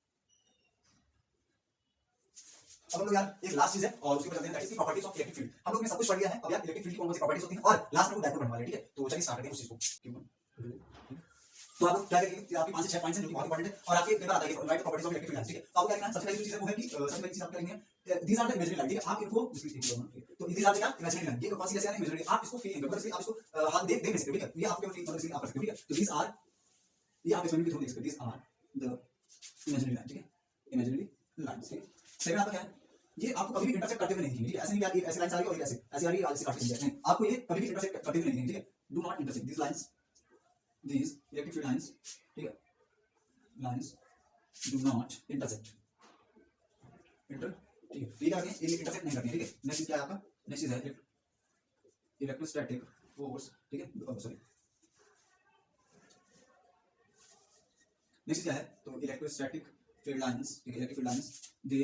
अब हम लोग यार एक लास्ट चीज है और उसके बाद चलते हैं that is the properties of electric field. हम लोग ने सब कुछ पढ़ लिया है, अब यार इलेक्ट्रिक फील्ड की कौन कौन सी प्रॉपर्टीज होती हैं और लास्ट में वो डायपोल बनने वाले हैं, ठीक है। तो चलिए स्टार्ट करते हैं उस चीज को। तो आप लोग क्या करेंगे, आपके 5 से 6 पॉइंट्स हैं जो कि बहुत इंपॉर्टेंट है और आपके पेपर आता है right properties of electric field, ठीक है। तो आपको क्या करना है, सबसे पहली चीज है वो है कि सबसे पहली चीज आप करेंगे these are the imaginary line, ठीक है। आप इनको तो these are the imaginary line, ये कौन सी है इमेजिनरी, आप इसको फील करोगे, आप इसको हाथ देख नहीं सकते, ठीक है। ये आपके फील मतलब आप कर सकते हो, ठीक है। तो दीस आर ये आप इमेजिनरी थ्रू देख सकते हो, these are the imaginary line, ठीक है। इमेजिनरी लाइंस, ठीक है। सेकंड आपका क्या है, ये आपको कभी भी इंटरसेक्ट करते हुए नहीं दिखेंगे, ठीक है। ऐसे नहीं कि एक ऐसी लाइन आ रही है और एक ऐसे आ रही है, ऐसे काट के नहीं, आपको ये कभी भी इंटरसेक्ट करते हुए नहीं दिखेंगे, ठीक है। Do not intersect these lines, these electric field lines, ठीक है। लाइंस डू नॉट इंटरसेक्ट, ठीक है। ये क्या है, ये इंटरसेक्ट नहीं करनी है, ठीक है। नेक्स्ट चीज क्या है आपका, नेक्स्ट चीज है इलेक्ट्रोस्टैटिक फोर्स, ठीक है। सॉरी नेक्स्ट क्या है, तो इलेक्ट्रोस्टैटिक फील्ड लाइंस, ठीक है। Electric field lines they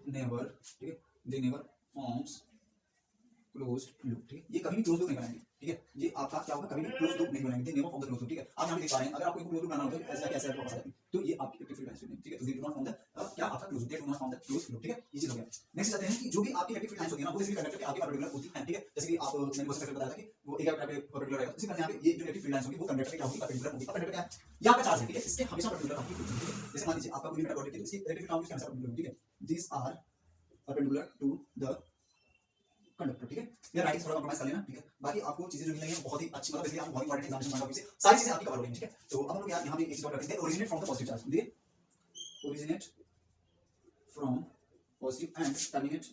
never, ठीक है, they never forms closed loop, ठीक है। ये कभी भी क्लोज लूप नहीं बनाएंगे, ठीक है। ये आपका क्या होगा, कभी भी क्लोज लूप नहीं बनाएंगे, they never form the close loop, ठीक है। आप यहां पे देख पा रहे हैं, अगर आपको इनको क्लोज लूप बनाना होता है ऐसा कैसे आपको पता है, तो ये आपकी इलेक्ट्रिक फील्ड लाइंस, ठीक है। तो they do not form the क्या आपका close loop, they do not form the close loop, ठीक है। ये चीज हो गया। नेक्स्ट आते हैं कि जो भी आपकी इलेक्ट्रिक फील्ड लाइंस होती है ना, वो बेसिकली कंडक्टर के आगे परपेंडिकुलर होती है, ठीक है। जैसे कि आप मैंने क्वेश्चन करके बताया था कि वो एक टाइप पे परपेंडिकुलर रहेगा, इसी तरह यहां पे ये जो इलेक्ट्रिक फील्ड लाइंस होगी वो कंडक्टर के क्या होगी, परपेंडिकुलर होगी। परपेंडिकुलर क्या है, यहां पे चार्ज है, ठीक है, इसके हमेशा परपेंडिकुलर होगी, ठीक है। जैसे मान लीजिए आपका कोई मीटर बॉडी है, इसकी इलेक्ट्रिक फील्ड हमेशा परपेंडिकुलर होगी, ठीक है। These are perpendicular to the conductor, ठीक है। ये राइटिंग थोड़ा कंप्रोमाइज कर लेना, ठीक है। बाकी आपको चीजें जो मिल रही हैं बहुत ही अच्छी, मतलब इसलिए आप बहुत important examination point of view से सारी चीजें आपकी कवर हो रही हैं, ठीक है। तो अब हम लोग यहाँ पे एक चीज और करते हैं, originate from the positive charge, they originate from positive and terminate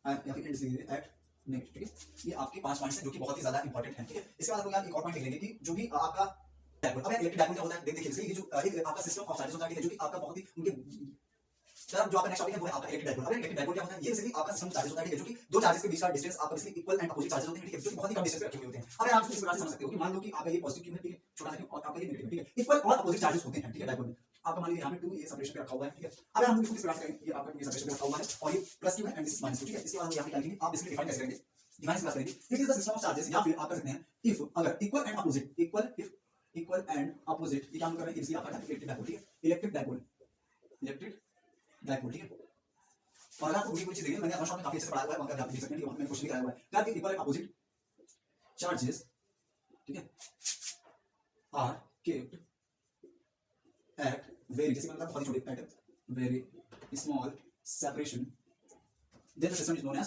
या फिर एंड से एट नेगेटिव, ठीक है। ये आपके 5 पॉइंट्स हैं जो कि बहुत ही ज्यादा इंपॉर्टेंट हैं, ठीक है। इसके बाद हम लोग यहाँ एक और पॉइंट लिख लेंगे कि जो भी आपका डायपोल, अब इलेक्ट्रिक डायपोल क्या होता है, देखिए ये जो एक आपका सिस्टम ऑफ चार्जेस होता है, जो कि आपका बहुत ही उनके जो आपका नेक्स्ट टॉपिक है वो है आपका इलेक्ट्रिक डायपोल। अब इलेक्ट्रिक डायपोल क्या होता है, ये बेसिकली आपका सिस्टम चार्जेस होता है, ठीक है, जो कि दो चार्जेस के बीच का डिस्टेंस आपका basically equal and opposite charges होते हैं, ठीक है, जो कि बहुत ही कम डिस्टेंस पे रखे हुए होते हैं। अब आप इसको इस प्रकार से समझ सकते हो कि मान लो कि आपका ये पॉजिटिव क्यू है, ठीक है, छोटा सा क्यू, और आपका ये नेगेटिव, ठीक है, इक्वल और अपोजिट चार्जेस होते हैं, ठीक है, डायपोल में। आपका मान लीजिए यहाँ पे 2 ये सेपरेशन पे रखा हुआ है, ठीक है। अब हम इसको इस प्रकार से करेंगे, ये आपका 2 ये सेपरेशन पे रखा हुआ है और ये प्लस क्यू है and this is minus Q, ठीक है। इसके बाद हम यहाँ पे क्या लिखेंगे, आप बेसिकली डिफाइन कैसे करेंगे, डिफाइन कैसे करेंगे, it is the system of charges, या फिर आप कर सकते हैं इफ अगर equal and opposite, equal if equal and opposite, ये क्या हम कर रहे हैं, इसलिए आपका इलेक्ट्रिक डायपोल, ठीक है। इलेक्ट्रिक डायपोल, इलेक्ट्रिक डायपोल, ठीक है। और अगर आपको पूरी चीज देखिए, मैंने शॉर्ट में काफी अच्छे से पढ़ाया हुआ है, वहां पे आप देख सकते हैं कि वहां पे मैंने क्वेश्चन लिखा हुआ है that equal and opposite charges, ठीक है, आर केप्ट एट वेरी, जैसे मतलब बहुत छोटे at very small separation, then the system is known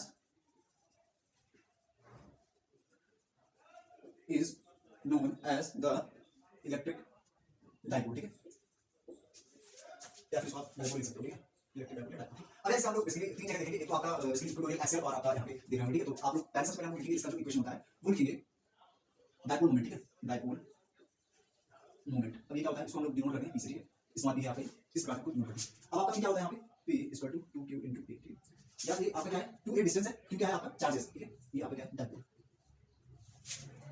as the electric dipole, ठीक है। या फिर इसको आप डायपोल लिख सकते हो, ठीक है, इलेक्ट्रिक डायपोल। अब ऐसे हम लोग बेसिकली 3 जगह देखेंगे, एक तो आपका बेसिकली इक्वेटोरियल एक्सियल और आपका यहाँ पे देख रहे हैं, ठीक है। तो आप लोग पहले सबसे पहले हम लिखेंगे इसका जो इक्वेशन होता है वो लिखेंगे डायपोल मोमेंट, ठीक है, डायपोल मोमेंट। अब ये क्या होता है, इसको हम लोग डिनोट करते हैं पी से, ठीक है। स्मॉल पी यहाँ पे इस प्रकार से डिनोट करते हैं। अब आपका क्या होता है यहाँ पे p = 2q × p, ठीक है। या फिर आपका क्या है 2 ये डिस्टेंस है, q क्या है आपका चार्जेस, ठीक है। ये आपका क्या है डायपोल।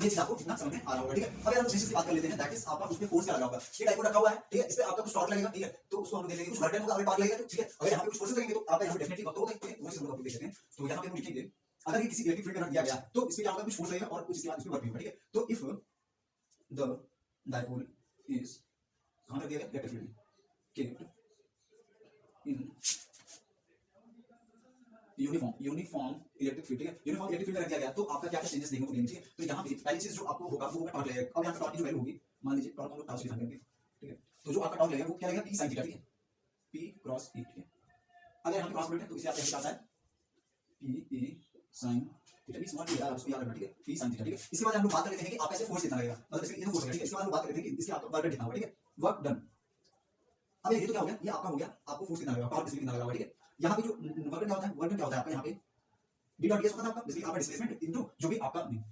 ये चीज आपको कितना समझ में आ रहा होगा, ठीक है। अब हम बेसिस की बात कर लेते हैं, दैट इज आपका उसमें फोर्स क्या लगा होगा, ये डायपोल रखा हुआ है, ठीक है। इस पे आपका कुछ टॉर्क लगेगा, ठीक है, तो उसको हम देख लेंगे, कुछ वर्क डन होगा, अगर टॉर्क लगेगा तो ठीक है। अगर यहाँ पे कुछ फोर्सेस लगेंगे तो आपका यहाँ पे डेफिनेटली वक्त होगा, ठीक है, वो चीज हम लोग देख सकते हैं। तो यहाँ पे हम लिखेंगे अगर ये किसी इलेक्ट्रिक फील्ड में रख दिया गया तो इस पे क्या होगा, कुछ फोर्स लगेगा और कुछ इसके बाद इसमें वर्क होगा, ठीक है। तो इफ द डायपोल इज कहां तक दिया गया, electric field kept in uniform electric field, ठीक है। यूनिफॉर्म इलेक्ट्रिक फील्ड रख दिया गया तो आपका क्या क्या चेंजेस देखने को मिलेंगे, ठीक है। तो यहाँ पे पहली चीज जो आपको होगा वो होगा टॉर्क लगेगा। अब यहाँ पे टॉर्क की जो वैल्यू होगी, मान लीजिए टॉर्क हम लोग टाउ से डिफाइन करेंगे, ठीक है। तो जो आपका टॉर्क लगेगा वो क्या लगेगा, p sin थीटा, ठीक है, p क्रॉस e, ठीक है। अगर यहाँ पे क्रॉस प्रोडक्ट है तो इसे आप कैसे आता है p e साइन थीटा, ये स्मॉल थीटा, आप इसको याद रखना, ठीक है, p sin थीटा, ठीक है। इसके बाद हम लोग बात कर लेते हैं कि आपका ऐसे फोर्स कितना लगेगा, मतलब इसमें इतना फोर्स है, ठीक है। इसके बाद हम बात कर लेते हैं कि इसके आपका वर्क डन कितना होगा, ठीक है, वर्क डन। अब ये तो क्या हो गया, ये आपका हो गया, आपको फोर्स कितना लगेगा, पावर डिस्प्लेसमेंट कितना लगेगा, ठीक है। यहाँ पे जो वर्क क्या होता है, वर्क क्या होता है आपका, यहाँ पे d डॉट ds होता है आपका, बेसिकली आपका डिस्प्लेसमेंट इनटू जो भी आपका नहीं,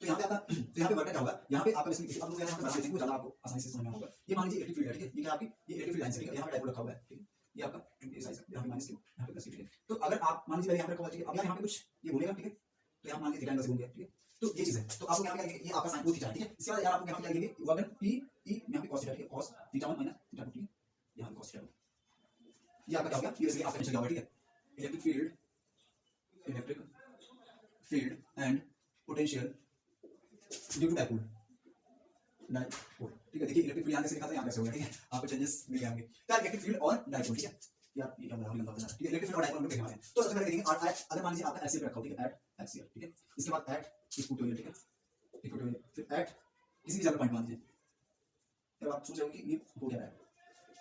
तो यहाँ पे आपका तो यहाँ पे वर्क क्या होगा, यहाँ पे आपका बेसिकली अब लोग यहाँ पे बात करते हैं ज्यादा आपको आसानी से समझ में होगा। ये मान लीजिए इलेक्ट्रिक फील्ड है, ठीक है, ये क्या आपकी ये इलेक्ट्रिक फील्ड लाइन से, ठीक है, यहाँ पे डायपोल रखा हुआ है, ठीक है, ये आपका ये साइज यहाँ पे माइनस q, यहाँ पे प्लस q, ठीक है। तो अगर आप मान लीजिए मैंने यहाँ पे रखा हुआ, ठीक है, अब यार यहाँ पे कुछ ये बोलेगा, ठीक है, तो यहाँ मान लीजिए थीटा एंगल से घूम गया, ठीक है, तो ये चीज है। तो आपको यहाँ पे क्या लगेगा, ये आपका साइन थीटा है, ठीक है। इसके बाद यार आपको यहाँ पे क्या लगेगा, वर्क डन p e यहाँ पे cos थीटा, ठीक है, cos थीटा 1 माइनस थीटा 2, ठीक है, यहाँ पे cos थीटा 2, ये आपका क्या हो गया, ये बेसिकली आपका नीचे क्या होगा, ठीक है, electric field and potential due to dipole, ठीक है। देखिए इलेक्ट्रिक फील्ड यहाँ से लिखा था, यहाँ कैसे हो गया, ठीक है, आपको चेंजेस मिल जाएंगे। क्या इलेक्ट्रिक फील्ड और डायपोल, ठीक है, यार ये क्या बराबर गंदा था, ठीक है, इलेक्ट्रिक फील्ड और डायपोल हम लोग देखने वाले हैं। तो सबसे पहले देखेंगे अगर मान लीजिए आपका एक्सियल पे रखा हो, ठीक है, एट एक्सियल, ठीक है, इसके बाद एट इक्वेटोरियल, ठीक है, इक्वेटोरियल, फिर एट किसी भी जगह पॉइंट मान लीजिए, फिर आप सोच रहे हो कि ये हो क्या है,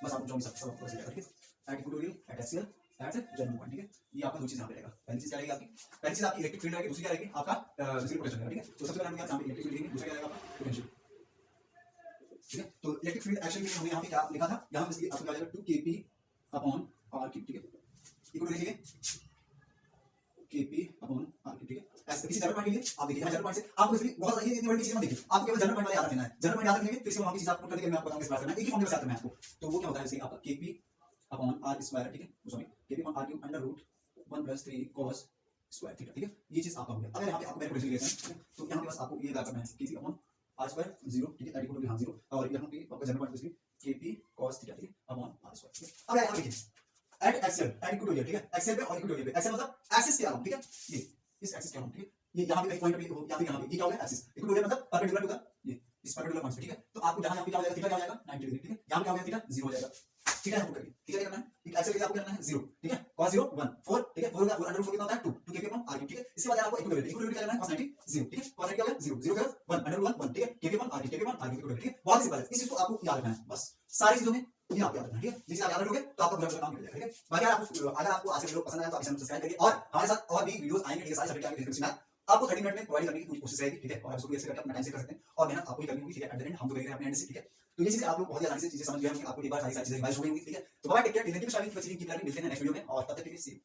बस आप जो भी सब आपको ऐसे ठीक है, at equatorial, at axial, at general point, ठीक है। ये आपका दो चीज यहाँ पे रहेगा, पहली चीज क्या रहेगी आपकी, पहली चीज आपकी इलेक्ट्रिक फील्ड रहेगी, दूसरी क्या रहेगी आपका फिजिकल पोटेंशियल रहेगा, ठीक है। तो सबसे पहले हम यहाँ पे इलेक्ट्रिक फील्ड लेंगे, दूसरा क्या रहेगा आपका पोटेंशियल, ठीक है। तो इलेक्ट्रिक फील्ड एक्चुअली हमने यहाँ पे क्या लिखा था, यहाँ पे इसलिए आपको क्या आ जाएगा 2kp अपॉन r क्यूब, ठीक है, इक्वल लिखिए kp अपॉन r क्यूब, ठीक है। ऐसे किसी जनरल पॉइंट के लिए आप देखिए, यहाँ जनरल पॉइंट से आपको इसलिए बहुत ये इतनी बड़ी चीज मत देखिए, आपको केवल जनरल पॉइंट वाला याद रखना है, जनरल पॉइंट याद रखने के फिर से वहां की चीज आपको करके मैं आपको बताऊंगा, इस बात करना है एक ही फॉर्मूला से आता है आपको। तो वो क्या होता है इसलिए आपका kp अपॉन r स्क्वायर, ठीक है, sorry kp upon r cube under root 1 + 3 cos square theta, ठीक है। ये चीज आपका हो गया। अगर यहाँ पे आपको मेरे पोटेंशियल लेते हैं, तो यहाँ पे बस आपको ये याद करना है kp अपॉन r स्क्वायर 0, ठीक है, दैट इक्वल टू हां 0, और यहाँ पे आपका general point basically kp cos theta, ठीक है, अपॉन r स्क्वायर, ठीक है। अब यहाँ देखिए एट एक्सियल, एट इक्वेटोरियल, ठीक है, एक्सियल पे और इक्वेटोरियल पे, एक्सियल मतलब एक्सिस के अराउंड, ठीक है, ये इस एक्सिस के अराउंड, ठीक है, ये यहाँ पे कहीं पॉइंट पे हो या फिर यहाँ पे, ये क्या हो गया एक्सिस, इक्वेटोरियल मतलब परपेंडिकुलर टू द ये इस परपेंडिकुलर पॉइंट पे, ठीक है। तो आपको जहां यहाँ पे क्या हो जाएगा, थीटा क्या हो जाएगा 90 डिग्री, ठीक है, यहाँ पे क्या हो जाएगा थीटा 0 हो जाएगा, ठीक है। आपको करके ठीक है करना है, एक एक्सियल के लिए आपको करना है 0, ठीक है, cos 0 1 4, ठीक है, 4 होगा 4 अंडर रूट कितना होता है 2, 2 kp अपॉन r क्यूब, ठीक है। इसके बाद आपको इक्वेटोरियल क्या करना है cos 90 0, ठीक है, cos 90 क्या होगा 0 0 1 अंडर रूट 1 1, ठीक है, kp upon r cube, kp upon r cube equatorial, ठीक है। बहुत सिंपल है, इस चीज को आपको याद रखना है बस, सारी चीजों में ये आप याद रखना, ठीक है। जिसे आप याद रखोगे तो आपका पूरा काम मिल जाएगा, ठीक है। बाकी अगर आपको आज के वीडियो पसंद आया तो आप चैनल सब्सक्राइब करिए, और हमारे साथ और भी वीडियोस आएंगे, ठीक है, सारे सब्जेक्ट आएंगे फिजिक्स मैथ आपको 30 मिनट में प्रोवाइड करने की पूरी कोशिश रहेगी, ठीक है, और आप इसको भी ऐसे करके अपना टाइम से कर सकते हैं, और मेहनत आपको ही करनी होगी, ठीक है। एट द एंड हम तो करेंगे अपने एंड से, ठीक है। तो ये चीजें आप लोग बहुत ही आसानी से चीजें समझ गए होंगे, आपको एक बार सारी चीजें रिवाइज हो गई होंगी, ठीक है। तो bye, take care, keep learning, keep learning, मिलते हैं नेक्स्ट वीडियो में, और तब तक के लिए सी यू।